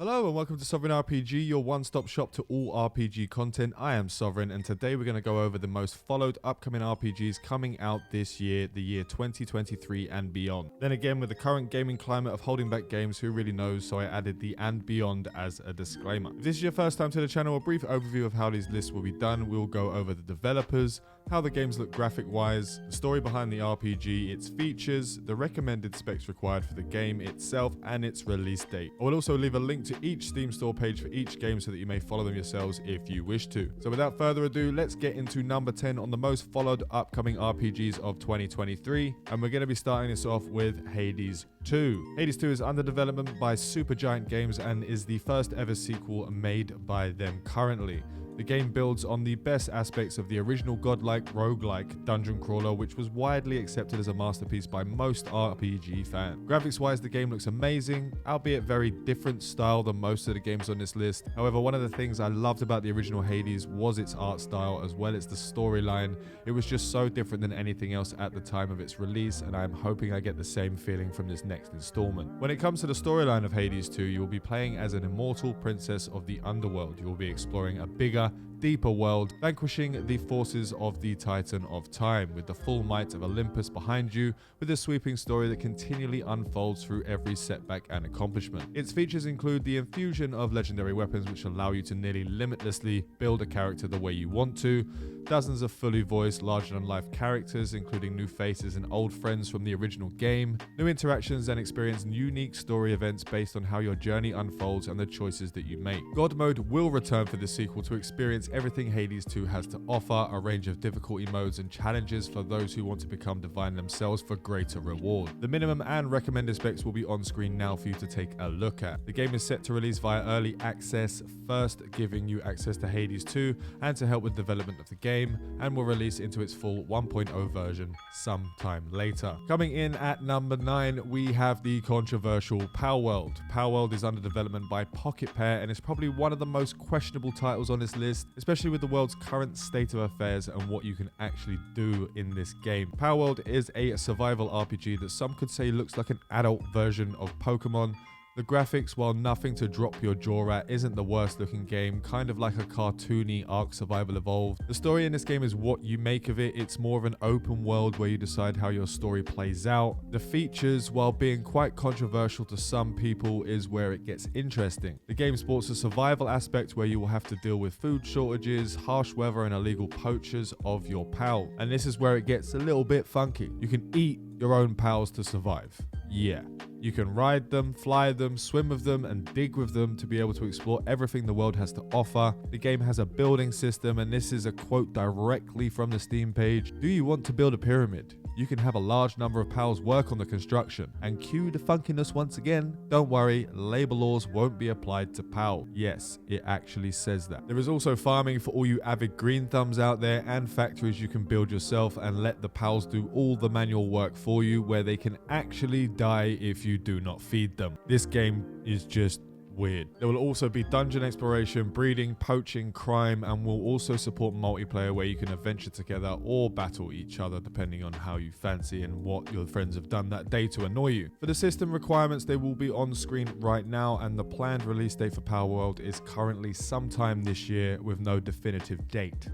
Hello and welcome to Sovereign RPG, your one-stop shop to all RPG content. I am Sovereign, and today we're going to go over the most followed upcoming RPGs coming out this year, the year 2023 and beyond. Then again, with the current gaming climate of holding back games, who really knows, so I added the and beyond as a disclaimer. If this is your first time to the channel, a brief overview of how these lists will be done. We'll go over the developers, how the games look graphic-wise, the story behind the RPG, its features, the recommended specs required for the game itself, and its release date. I will also leave a link to each Steam store page for each game so that you may follow them yourselves if you wish to. So without further ado, let's get into number 10 on the most followed upcoming RPGs of 2023, and we're going to be starting this off with Hades 2. Hades 2 is under development by Supergiant Games and is the first ever sequel made by them currently. The game builds on the best aspects of the original godlike roguelike dungeon crawler, which was widely accepted as a masterpiece by most RPG fans. Graphics wise, the game looks amazing, albeit very different style than most of the games on this list. However, one of the things I loved about the original Hades was its art style as well as the storyline. It was just so different than anything else at the time of its release, and I'm hoping I get the same feeling from this next installment. When it comes to the storyline of Hades 2, you will be playing as an immortal princess of the underworld. You will be exploring a bigger, deeper world, vanquishing the forces of the Titan of Time, with the full might of Olympus behind you, with a sweeping story that continually unfolds through every setback and accomplishment. Its features include the infusion of legendary weapons, which allow you to nearly limitlessly build a character the way you want to, dozens of fully voiced, larger-than-life characters, including new faces and old friends from the original game, new interactions, and experience unique story events based on how your journey unfolds and the choices that you make. God Mode will return for the sequel to experience everything Hades 2 has to offer, a range of difficulty modes and challenges for those who want to become divine themselves for greater reward. The minimum and recommended specs will be on screen now for you to take a look at. The game is set to release via early access, first giving you access to Hades 2 and to help with development of the game, and will release into its full 1.0 version sometime later. Coming in at number 9, we have the controversial Palworld. Palworld is under development by Pocket Pair and is probably one of the most questionable titles on this list, especially with the world's current state of affairs and what you can actually do in this game. Palworld is a survival RPG that some could say looks like an adult version of Pokemon. The graphics, while nothing to drop your jaw at, isn't the worst looking game, kind of like a cartoony Ark Survival Evolved. The story in this game is what you make of it. It's more of an open world where you decide how your story plays out. The features, while being quite controversial to some people, is where it gets interesting. The game sports a survival aspect where you will have to deal with food shortages, harsh weather, and illegal poachers of your pal. And this is where it gets a little bit funky. You can eat your own pals to survive. Yeah. You can ride them, fly them, swim with them, and dig with them to be able to explore everything the world has to offer. The game has a building system, and this is a quote directly from the Steam page. Do you want to build a pyramid? You can have a large number of pals work on the construction. And cue the funkiness once again. Don't worry, labor laws won't be applied to PAL. Yes, it actually says that. There is also farming for all you avid green thumbs out there, and factories you can build yourself and let the pals do all the manual work for you, where they can actually die if you do not feed them. This game is just weird. There will also be dungeon exploration, breeding, poaching, crime, and will also support multiplayer where you can adventure together or battle each other depending on how you fancy and what your friends have done that day to annoy you. For the system requirements, they will be on screen right now, and the planned release date for Palworld is currently sometime this year with no definitive date.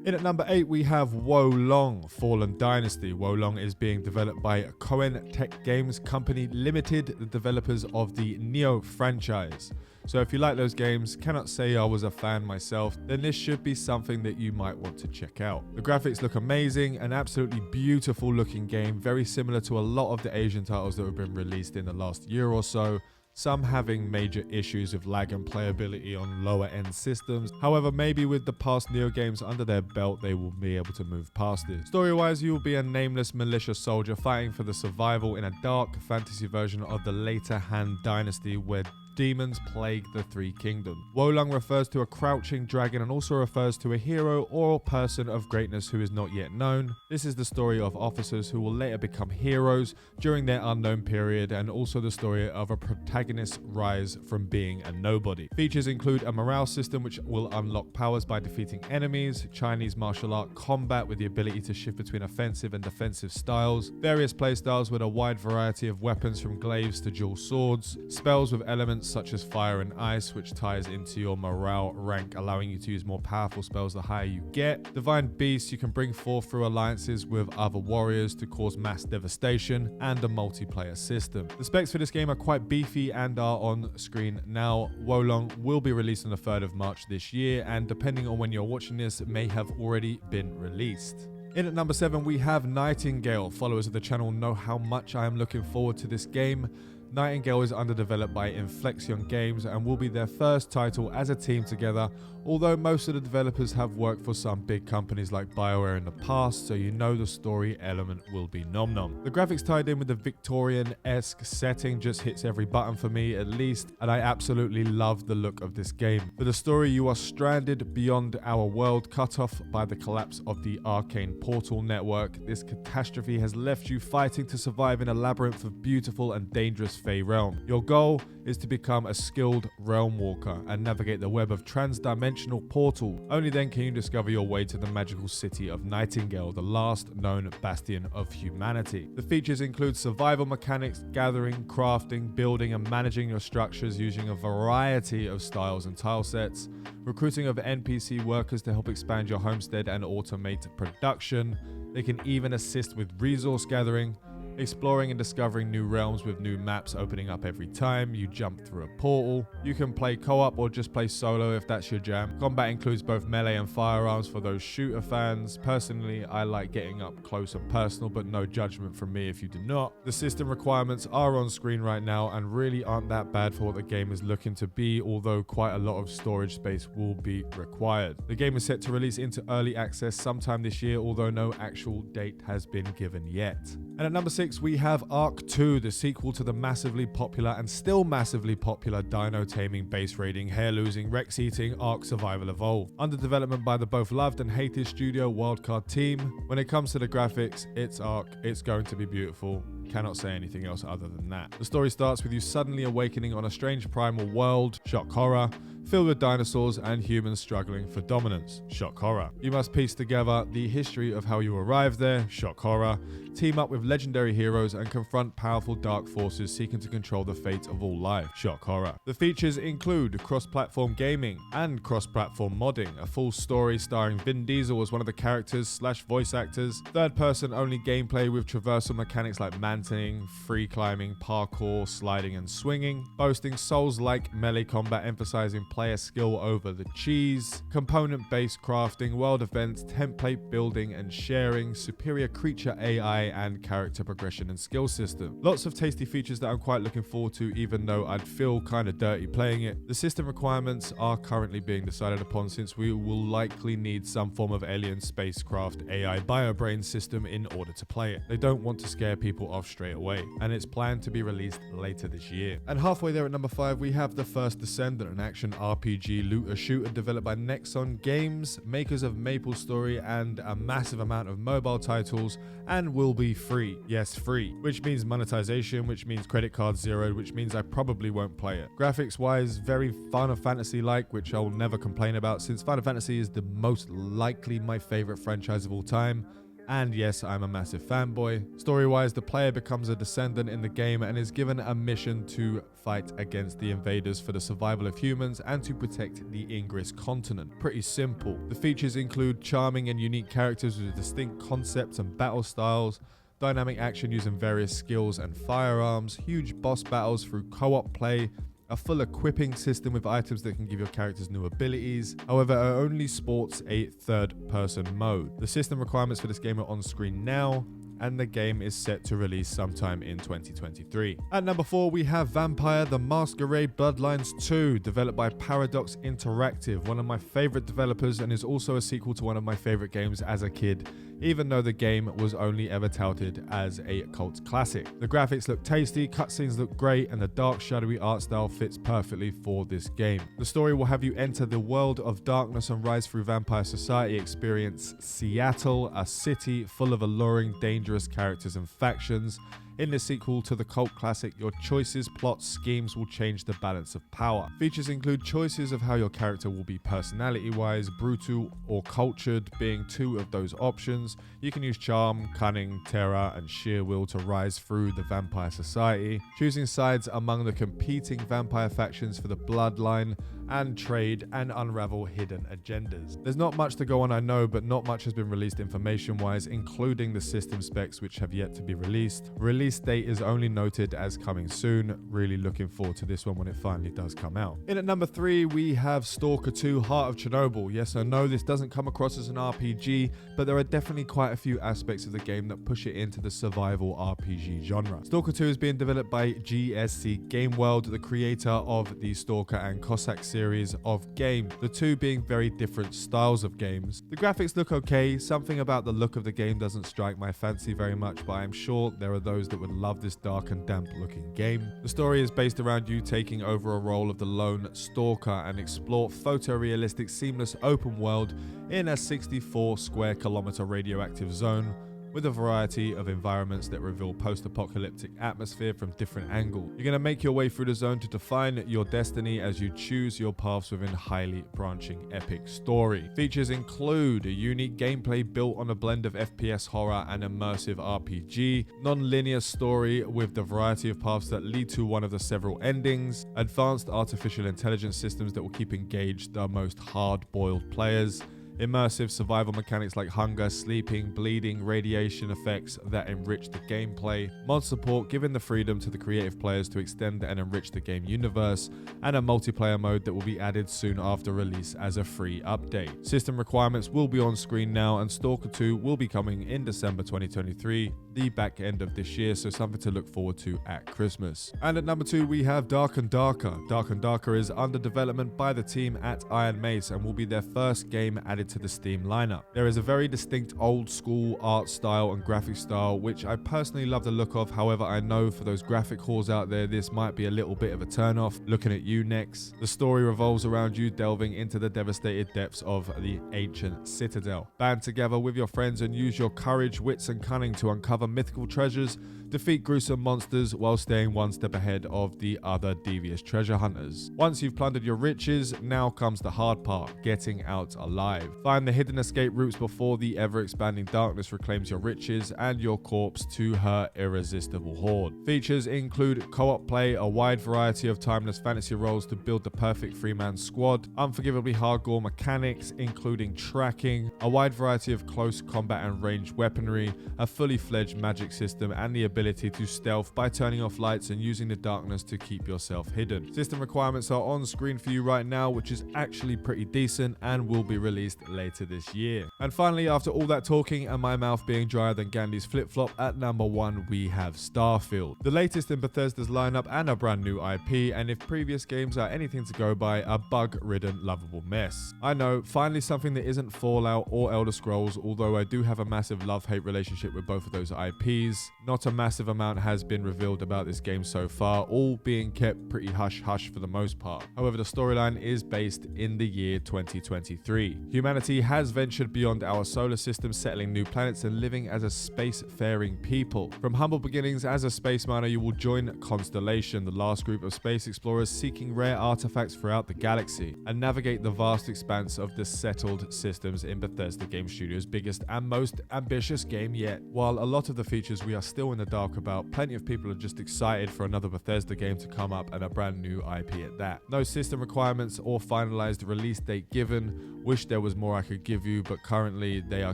In at number 8, we have Wo Long, Fallen Dynasty. Wo Long is being developed by Koen Tech Games Company Limited, the developers of the Neo franchise. So if you like those games, cannot say I was a fan myself, then this should be something that you might want to check out. The graphics look amazing, an absolutely beautiful looking game, very similar to a lot of the Asian titles that have been released in the last year or so. Some having major issues with lag and playability on lower end systems. However, maybe with the past Neo games under their belt, they will be able to move past this. Story-wise, you will be a nameless militia soldier fighting for the survival in a dark fantasy version of the later Han Dynasty, where demons plague the three kingdoms. Wo Long refers to a crouching dragon and also refers to a hero or person of greatness who is not yet known. This is the story of officers who will later become heroes during their unknown period, and also the story of a protagonist's rise from being a nobody. Features include a morale system which will unlock powers by defeating enemies, Chinese martial art combat with the ability to shift between offensive and defensive styles, various playstyles with a wide variety of weapons from glaives to dual swords, spells with elements such as fire and ice, which ties into your morale rank, allowing you to use more powerful spells the higher you get. Divine beasts you can bring forth through alliances with other warriors to cause mass devastation, and a multiplayer system. The specs for this game are quite beefy and are on screen now. Wolong will be released on the 3rd of March this year, and depending on when you're watching this, may have already been released. In at number 7, we have Nightingale. Followers of the channel know how much I am looking forward to this game. Nightingale is underdeveloped by Inflexion Games and will be their first title as a team together, although most of the developers have worked for some big companies like BioWare in the past, so you know the story element will be nom-nom. The graphics tied in with the Victorian-esque setting just hits every button for me at least, and I absolutely love the look of this game. For the story, you are stranded beyond our world, cut off by the collapse of the arcane portal network. This catastrophe has left you fighting to survive in a labyrinth of beautiful and dangerous Fey realm. Your goal is to become a skilled realm walker and navigate the web of trans-dimensional portal. Only then can you discover your way to the magical city of Nightingale, the last known bastion of humanity. The features include survival mechanics, gathering, crafting, building and managing your structures using a variety of styles and tile sets, recruiting of NPC workers to help expand your homestead and automate production. They can even assist with resource gathering, exploring and discovering new realms with new maps opening up every time you jump through a portal. You can play co-op or just play solo if that's your jam. Combat includes both melee and firearms for those shooter fans. Personally, I like getting up close and personal, but no judgment from me if you do not. The system requirements are on screen right now and really aren't that bad for what the game is looking to be, although quite a lot of storage space will be required. The game is set to release into early access sometime this year, although no actual date has been given yet. And at number 6, we have Ark 2, the sequel to the massively popular and still massively popular dino taming, base raiding, hair losing, Rex eating Ark Survival Evolved. Under development by the both loved and hated studio Wildcard team. When it comes to the graphics, it's Ark, it's going to be beautiful. Cannot say anything else other than that. The story starts with you suddenly awakening on a strange primal world, shock horror, filled with dinosaurs and humans struggling for dominance, shock horror. You must piece together the history of how you arrived there, shock horror, team up with legendary heroes and confront powerful dark forces seeking to control the fate of all life, shock horror. The features include cross-platform gaming and cross-platform modding, a full story starring Vin Diesel as one of the characters / voice actors, third-person only gameplay with traversal mechanics like manting, free climbing, parkour, sliding and swinging, boasting Souls-like melee combat emphasizing player skill over the cheese, component-based crafting, world events, template building and sharing, superior creature AI and character progression and skill system. Lots of tasty features that I'm quite looking forward to, even though I'd feel kind of dirty playing it. The system requirements are currently being decided upon, since we will likely need some form of alien spacecraft AI biobrain system in order to play it. They don't want to scare people off straight away, and it's planned to be released later this year. And halfway there at number 5, we have the First Descendant, an action RPG looter shooter developed by Nexon Games, makers of MapleStory and a massive amount of mobile titles, and will be free. Yes, free. Which means monetization, which means credit card zeroed, which means I probably won't play it. Graphics wise, very Final Fantasy-like, which I'll never complain about, since Final Fantasy is the most likely my favorite franchise of all time. And yes, I'm a massive fanboy. Story-wise, the player becomes a descendant in the game and is given a mission to fight against the invaders for the survival of humans and to protect the Ingress continent. Pretty simple. The features include charming and unique characters with distinct concepts and battle styles, dynamic action using various skills and firearms, huge boss battles through co-op play, a full equipping system with items that can give your characters new abilities. However, it only sports a third-person mode. The system requirements for this game are on screen now, and the game is set to release sometime in 2023. At number 4, we have Vampire: The Masquerade Bloodlines 2, developed by Paradox Interactive, one of my favorite developers, and is also a sequel to one of my favorite games as a kid, even though the game was only ever touted as a cult classic. The graphics look tasty, cutscenes look great, and the dark, shadowy art style fits perfectly for this game. The story will have you enter the world of darkness and rise through vampire society, experience Seattle, a city full of alluring, dangerous characters and factions, In the sequel to the cult classic, your choices, plots, schemes will change the balance of power. Features include choices of how your character will be personality-wise, brutal or cultured being two of those options. You can use charm, cunning, terror, and sheer will to rise through the vampire society, choosing sides among the competing vampire factions for the bloodline, and trade and unravel hidden agendas. There's not much to go on, I know, but not much has been released information-wise, including the system specs which have yet to be released. Release date is only noted as coming soon. Really looking forward to this one when it finally does come out. In at number 3, we have S.T.A.L.K.E.R 2 Heart of Chernobyl. Yes, I know this doesn't come across as an RPG, but there are definitely quite a few aspects of the game that push it into the survival RPG genre. S.T.A.L.K.E.R 2 is being developed by GSC Game World, the creator of the Stalker and Cossack series of game, the two being very different styles of games. The graphics look okay, something about the look of the game doesn't strike my fancy very much, but I'm sure there are those that would love this dark and damp looking game. The story is based around you taking over a role of the lone stalker and explore photorealistic seamless open world in a 64 square kilometer radioactive zone with a variety of environments that reveal post-apocalyptic atmosphere from different angles. You're going to make your way through the zone to define your destiny as you choose your paths within a highly branching epic story. Features include a unique gameplay built on a blend of FPS horror and immersive RPG, non-linear story with the variety of paths that lead to one of the several endings, advanced artificial intelligence systems that will keep engaged the most hard-boiled players, immersive survival mechanics like hunger, sleeping, bleeding, radiation effects that enrich the gameplay, mod support giving the freedom to the creative players to extend and enrich the game universe, and a multiplayer mode that will be added soon after release as a free update. System requirements will be on screen now, and S.T.A.L.K.E.R 2 will be coming in December 2023, the back end of this year, so something to look forward to at Christmas. And at number 2 we have Dark and Darker. Dark and Darker is under development by the team at Iron Mace and will be their first game added to the Steam lineup. There is a very distinct old school art style and graphic style which I personally love the look of. However, I know for those graphic whores out there this might be a little bit of a turn off. Looking at you next. The story revolves around you delving into the devastated depths of the ancient citadel. Band together with your friends and use your courage, wits and cunning to uncover mythical treasures, defeat gruesome monsters while staying one step ahead of the other devious treasure hunters. Once you've plundered your riches, now comes the hard part, getting out alive. Find the hidden escape routes before the ever-expanding darkness reclaims your riches and your corpse to her irresistible horde. Features include co-op play, a wide variety of timeless fantasy roles to build the perfect three-man squad, unforgivably hardcore mechanics including tracking, a wide variety of close combat and ranged weaponry, a fully fledged magic system, and the ability to stealth by turning off lights and using the darkness to keep yourself hidden. System requirements are on screen for you right now, which is actually pretty decent and will be released later this year. And finally, after all that talking and my mouth being drier than Gandhi's flip-flop, at number 1 we have Starfield, the latest in Bethesda's lineup and a brand new IP, and if previous games are anything to go by, a bug-ridden lovable mess. I know, finally something that isn't Fallout or Elder Scrolls, although I do have a massive love-hate relationship with both of those IPs. Not a massive amount has been revealed about this game so far, all being kept pretty hush-hush for the most part. However, the storyline is based in the year 2023. Humanity has ventured beyond our solar system, settling new planets and living as a space-faring people. From humble beginnings as a space miner, you will join Constellation, the last group of space explorers seeking rare artifacts throughout the galaxy, and navigate the vast expanse of the settled systems in Bethesda Game Studios' biggest and most ambitious game yet. While a lot of the features we are still in the dark about, plenty of people are just excited for another Bethesda game to come up and a brand new IP at that. No system requirements or finalized release date given. Wish there was more I could give you, but currently they are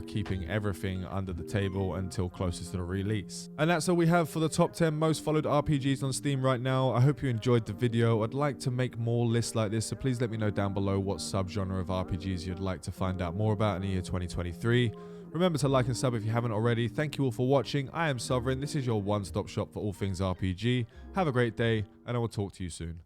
keeping everything under the table until closest to the release. And that's all we have for the top 10 most followed RPGs on Steam right now. I hope you enjoyed the video. I'd like to make more lists like this, so please let me know down below what subgenre of RPGs you'd like to find out more about in the year 2023. Remember to like and sub if you haven't already. Thank you all for watching. I am Sovereign. This is your one-stop shop for all things RPG. Have a great day, and I will talk to you soon.